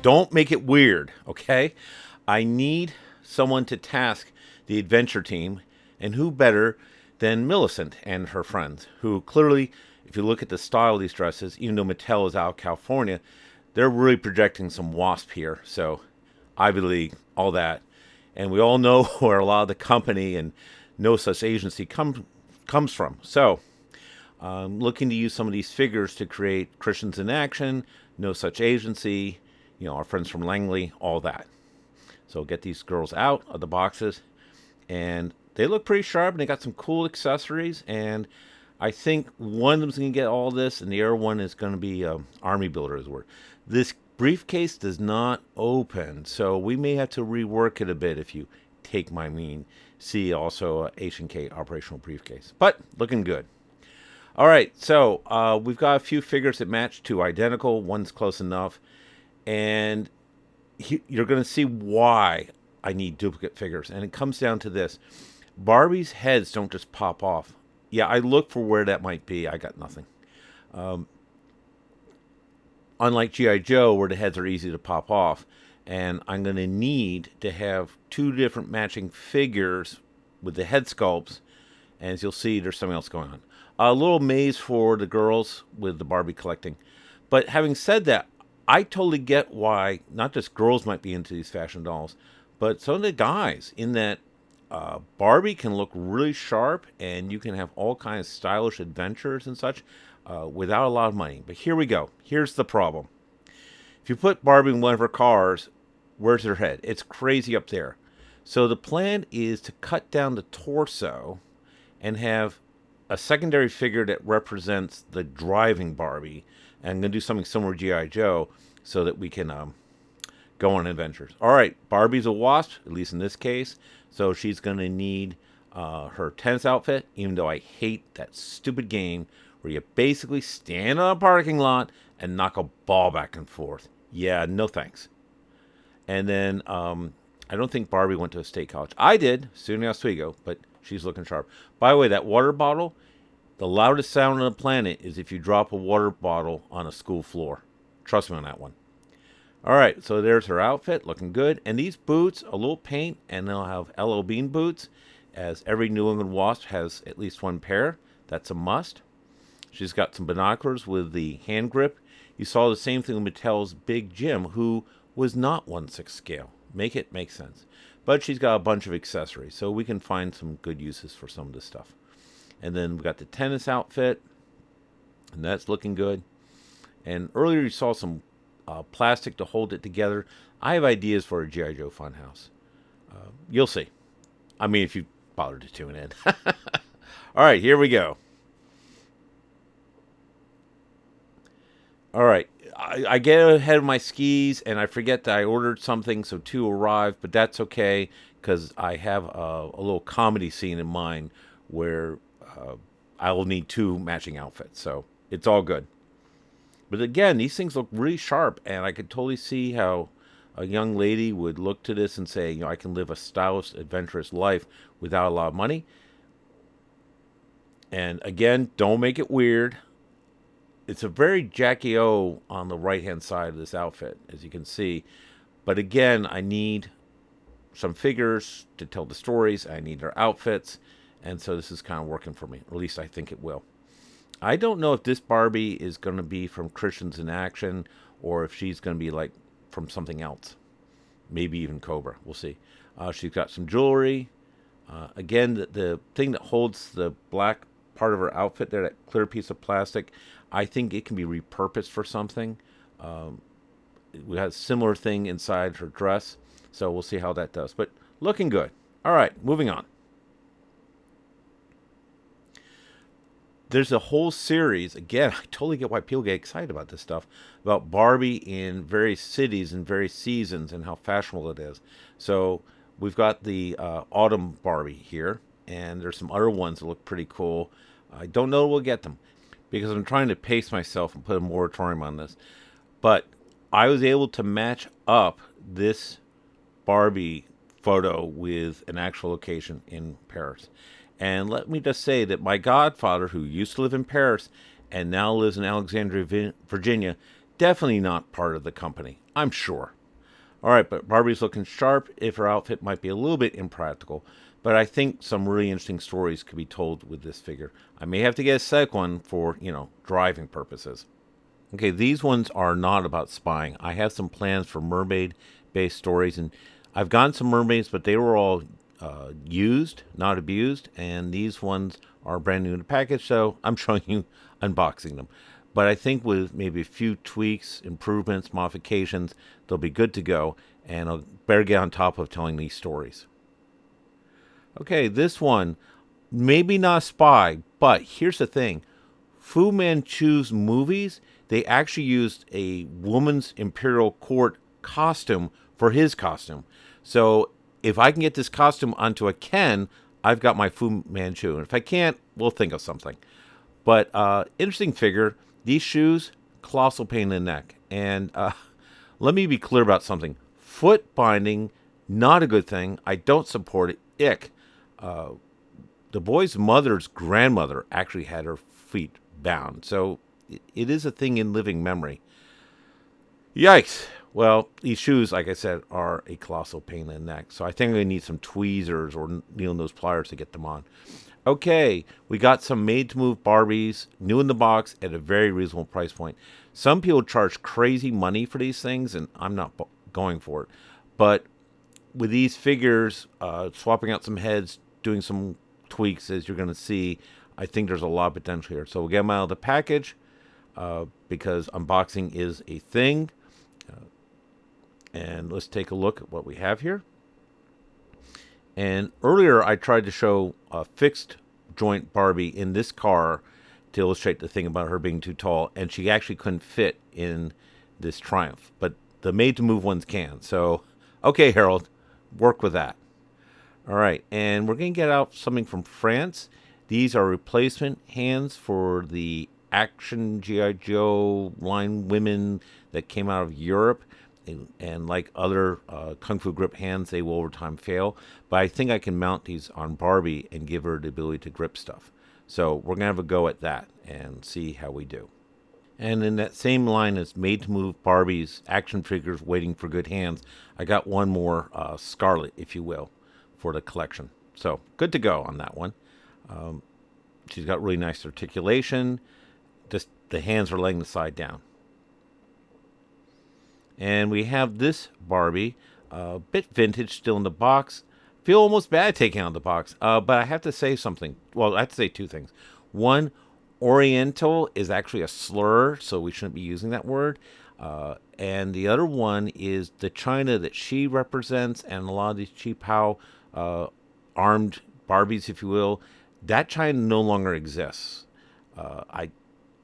Don't make it weird, okay? I need someone to task the adventure team, and who better than Millicent and her friends, who clearly, if you look at the style of these dresses, even though Mattel is out of California, they're really projecting some WASP here. So, Ivy League, all that. And we all know where a lot of the company and no such agency comes from. So, looking to use some of these figures to create Christians in Action, No Such Agency, our friends from Langley, all that. So get these girls out of the boxes, and they look pretty sharp, and they got some cool accessories, and I think one of them's going to get all this, and the other one is going to be Army Builder as word. This briefcase does not open, so we may have to rework it a bit if you take my mean. See also H&K operational briefcase, but looking good. All right, so we've got a few figures that match to identical. One's close enough. And you're going to see why I need duplicate figures. And it comes down to this. Barbie's heads don't just pop off. Yeah, I looked for where that might be. I got nothing. Unlike G.I. Joe, where the heads are easy to pop off. And I'm going to need to have two different matching figures with the head sculpts. And as you'll see, there's something else going on. A little maze for the girls with the Barbie collecting. But having said that, I totally get why not just girls might be into these fashion dolls, but some of the guys, in that Barbie can look really sharp and you can have all kinds of stylish adventures and such without a lot of money. But here we go. Here's the problem. If you put Barbie in one of her cars, where's her head? It's crazy up there. So the plan is to cut down the torso and have a secondary figure that represents the driving Barbie. And I'm going to do something similar to G.I. Joe so that we can go on adventures. All right, Barbie's a wasp, at least in this case. So she's going to need her tennis outfit, even though I hate that stupid game where you basically stand on a parking lot and knock a ball back and forth. Yeah, no thanks. And then I don't think Barbie went to a state college. I did, SUNY Oswego, but she's looking sharp. By the way, that water bottle, the loudest sound on the planet is if you drop a water bottle on a school floor. Trust me on that one. All right, so there's her outfit, looking good. And these boots, a little paint, and they'll have L.O. Bean boots, as every New England WASP has at least one pair. That's a must. She's got some binoculars with the hand grip. You saw the same thing with Mattel's Big Jim, who was not 1/6 scale. Make it make sense. But she's got a bunch of accessories, so we can find some good uses for some of this stuff. And then we got the tennis outfit, and that's looking good. And earlier you saw some plastic to hold it together. I have ideas for a G.I. Joe Funhouse. You'll see. I mean, if you bother to tune in. All right, here we go. All right, I get ahead of my skis, and I forget that I ordered something, so two arrived, but that's okay, because I have a little comedy scene in mind where I will need two matching outfits, so it's all good. But again, these things look really sharp, and I could totally see how a young lady would look to this and say, I can live a stylish, adventurous life without a lot of money. And again, don't make it weird. It's a very Jackie O on the right-hand side of this outfit, as you can see. But again, I need some figures to tell the stories. I need their outfits. And so this is kind of working for me. Or at least I think it will. I don't know if this Barbie is going to be from Christians in Action or if she's going to be like from something else. Maybe even Cobra. We'll see. She's got some jewelry. Again, the thing that holds the black part of her outfit there, that clear piece of plastic, I think it can be repurposed for something. We had a similar thing inside her dress. So we'll see how that does. But looking good. All right, moving on. There's a whole series, again, I totally get why people get excited about this stuff, about Barbie in various cities and various seasons and how fashionable it is. So we've got the autumn Barbie here, and there's some other ones that look pretty cool. I don't know we'll get them, because I'm trying to pace myself and put a moratorium on this. But I was able to match up this Barbie photo with an actual location in Paris. And let me just say that my godfather, who used to live in Paris and now lives in Alexandria, Virginia, Definitely not part of the company, I'm sure. All right, but Barbie's looking sharp if her outfit might be a little bit impractical. But I think some really interesting stories could be told with this figure. I may have to get a second one for, driving purposes. Okay, these ones are not about spying. I have some plans for mermaid-based stories, and I've gotten some mermaids, but they were all used, not abused, and these ones are brand new in the package, so I'm showing you unboxing them. But I think with maybe a few tweaks, improvements, modifications, they'll be good to go, and I'll better get on top of telling these stories. Okay, this one, maybe not a spy, but here's the thing. Fu Manchu's movies, they actually used a woman's imperial court costume for his costume. So if I can get this costume onto a Ken, I've got my Fu Manchu. And if I can't, we'll think of something. But interesting figure. These shoes, colossal pain in the neck. And let me be clear about something. Foot binding, not a good thing. I don't support it. Ick. The boy's mother's grandmother actually had her feet bound. So it is a thing in living memory. Yikes. Well, these shoes, like I said, are a colossal pain in the neck. So I think I need some tweezers or needle nose pliers to get them on. Okay, we got some made-to-move Barbies, new in the box, at a very reasonable price point. Some people charge crazy money for these things, and I'm not going for it. But with these figures, swapping out some heads, doing some tweaks, as you're going to see, I think there's a lot of potential here. So we'll get them out of the package because unboxing is a thing. And let's take a look at what we have here. And earlier I tried to show a fixed joint Barbie in this car to illustrate the thing about her being too tall, and she actually couldn't fit in this Triumph. But the made-to-move ones can. So, okay, Harold, work with that. All right, and we're going to get out something from France. These are replacement hands for the Action G.I. Joe line women that came out of Europe. And like other Kung Fu grip hands, they will over time fail. But I think I can mount these on Barbie and give her the ability to grip stuff. So we're going to have a go at that and see how we do. And in that same line as made-to-move Barbies, action figures waiting for good hands, I got one more Scarlet, if you will, for the collection. So good to go on that one. She's got really nice articulation. Just the hands are laying the side down. And we have this Barbie, a bit vintage, still in the box. Feel almost bad taking out the box, but I have to say something. Well, I have to say two things. One, Oriental is actually a slur, so we shouldn't be using that word. And the other one is the China that she represents, and a lot of these cheap how armed Barbies, if you will. That China no longer exists.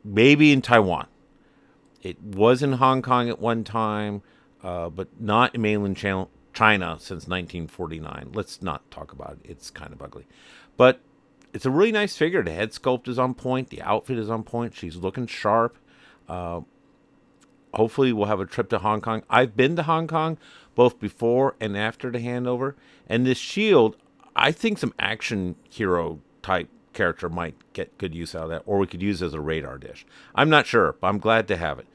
Maybe in Taiwan. It was in Hong Kong at one time, but not in mainland China since 1949. Let's not talk about it. It's kind of ugly. But it's a really nice figure. The head sculpt is on point. The outfit is on point. She's looking sharp. Hopefully we'll have a trip to Hong Kong. I've been to Hong Kong both before and after the handover. And this shield, I think some action hero type character might get good use out of that, or we could use it as a radar dish. I'm not sure, but I'm glad to have it.